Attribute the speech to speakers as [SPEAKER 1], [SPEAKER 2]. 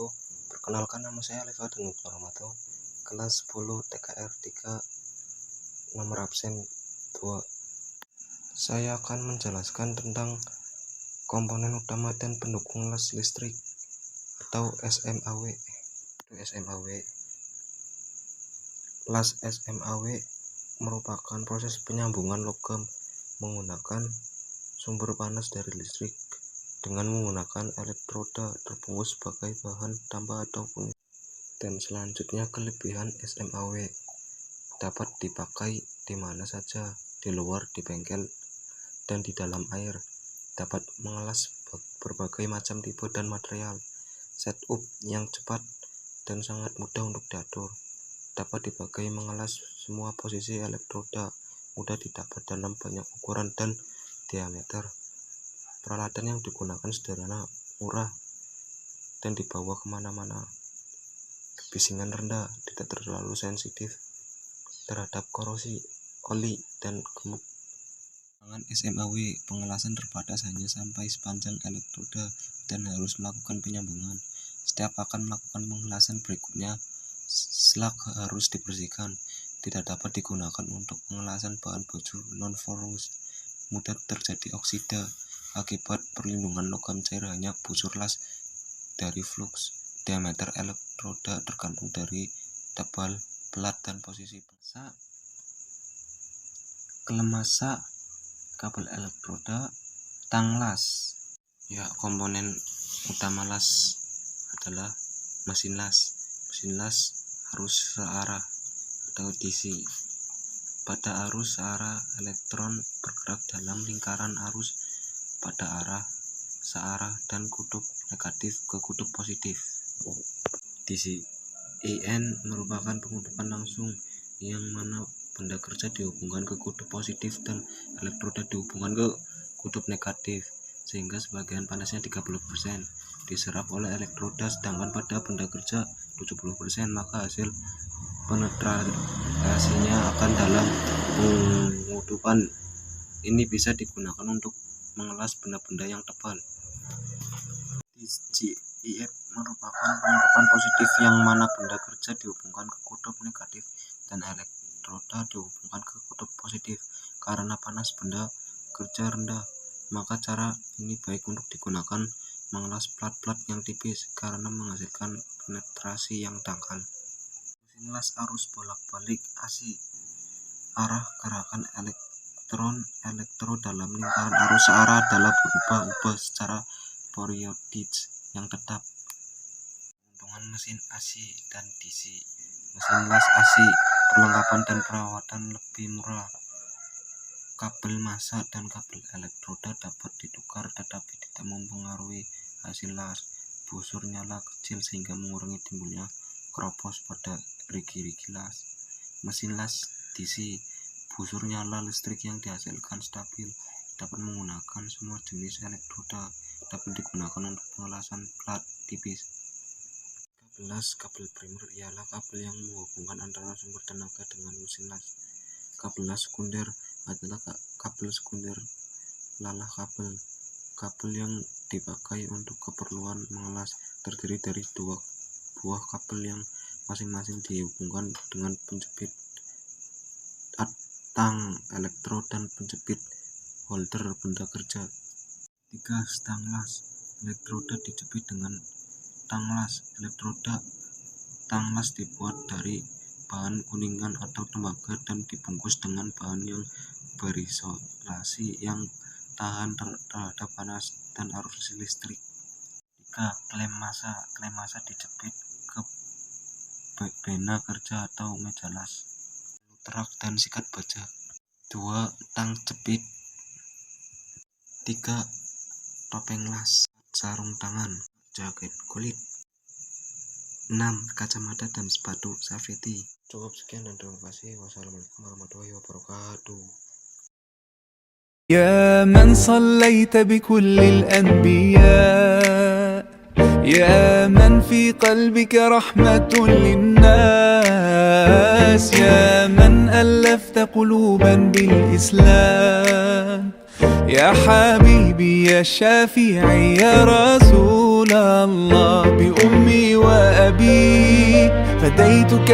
[SPEAKER 1] wabarakatuh. Perkenalkan, nama saya Alif Adnan Rahmato, kelas 10 TKR 3, nomor absen 2. Saya akan menjelaskan tentang komponen utama dan pendukung las listrik atau SMAW. Las SMAW merupakan proses penyambungan logam menggunakan sumber panas dari listrik dengan menggunakan elektroda terbungkus sebagai bahan tambah atau pengisi. Dan selanjutnya, kelebihan SMAW dapat dipakai di mana saja, di luar, di bengkel, dan di dalam air. Dapat mengelas berbagai macam tipe dan material. Setup yang cepat dan sangat mudah untuk diatur. Dapat dipakai mengelas semua posisi elektroda, mudah didapat dalam banyak ukuran dan diameter. Peralatan yang digunakan sederhana, murah, dan dibawa kemana-mana. Kebisingan rendah, tidak terlalu sensitif terhadap korosi, oli, dan gemuk. SMAW pengelasan terbatas hanya sampai sepanjang elektroda dan harus melakukan penyambungan. Setiap akan melakukan pengelasan berikutnya, slag harus dibersihkan. Tidak dapat digunakan untuk pengelasan bahan baju non-porous. Mudah terjadi oksida akibat perlindungan logam cair, hanya busur las dari flux. Diameter elektroda tergantung dari tebal pelat dan posisi kelemasa kabel elektroda. Tang las. Komponen utama las adalah mesin las. Mesin las arus searah atau DC. Pada arus searah, elektron bergerak dalam lingkaran arus pada arah searah dan kutub negatif ke kutub positif. DC. IN merupakan pengutupan langsung yang mana benda kerja dihubungkan ke kutub positif dan elektroda dihubungkan ke kutub negatif, sehingga sebagian panasnya 30% diserap oleh elektroda, sedangkan pada benda kerja 70%, maka hasil penetrasinya akan dalam. Pengutupan ini bisa digunakan untuk mengelas benda-benda yang tebal. IF merupakan pengutupan positif yang mana benda kerja dihubungkan ke kutub negatif dan elektroda dihubungkan ke kutub positif. Karena panas benda kerja rendah, maka cara ini baik untuk digunakan mengelas plat-plat yang tipis karena menghasilkan penetrasi yang dangkal. Mesin las arus bolak-balik AC. Arah gerakan elektro dalam lingkaran arus searah adalah berubah-ubah secara periodik yang tetap. Keuntungan mesin AC dan DC. Mesin las AC, perlengkapan dan perawatan lebih murah. Kabel massa dan kabel elektroda dapat ditukar tetapi tidak mempengaruhi hasil las. Busur nyala kecil sehingga mengurangi timbulnya keropos pada rigi-rigi las. Mesin las DC, busur nyala listrik yang dihasilkan stabil. Dapat menggunakan semua jenis elektroda. Dapat digunakan untuk pengelasan plat tipis. Kabel las, kabel primer ialah kabel yang menghubungkan antara sumber tenaga dengan mesin las. Kabel las sekunder adalah kabel sekunder lalah kabel yang dipakai untuk keperluan mengelas, terdiri dari dua buah kabel yang masing-masing dihubungkan dengan penjepit tang elektro dan penjepit holder benda kerja. 3. Stang las. Elektroda dijepit dengan tang las. Elektroda tang las dibuat dari bahan kuningan atau tembaga dan dibungkus dengan bahan yang berisolasi yang tahan terhadap panas dan arus listrik. 3. Klem massa. Klem massa dijepit ke bena kerja atau meja las, truk dan sikat baja. 2. Tang jepit. 3. Topeng las, sarung tangan, jaket kulit. 6. Kacamata dan sepatu safety. Cukup sekian dan terima kasih. Wassalamualaikum warahmatullahi wabarakatuh.
[SPEAKER 2] يا من صليت بكل الأنبياء، يا من في قلبك رحمة للناس، يا من ألفت قلوبا بالإسلام، يا حبيبي يا شافعي يا رسول الله، بأمي فديتك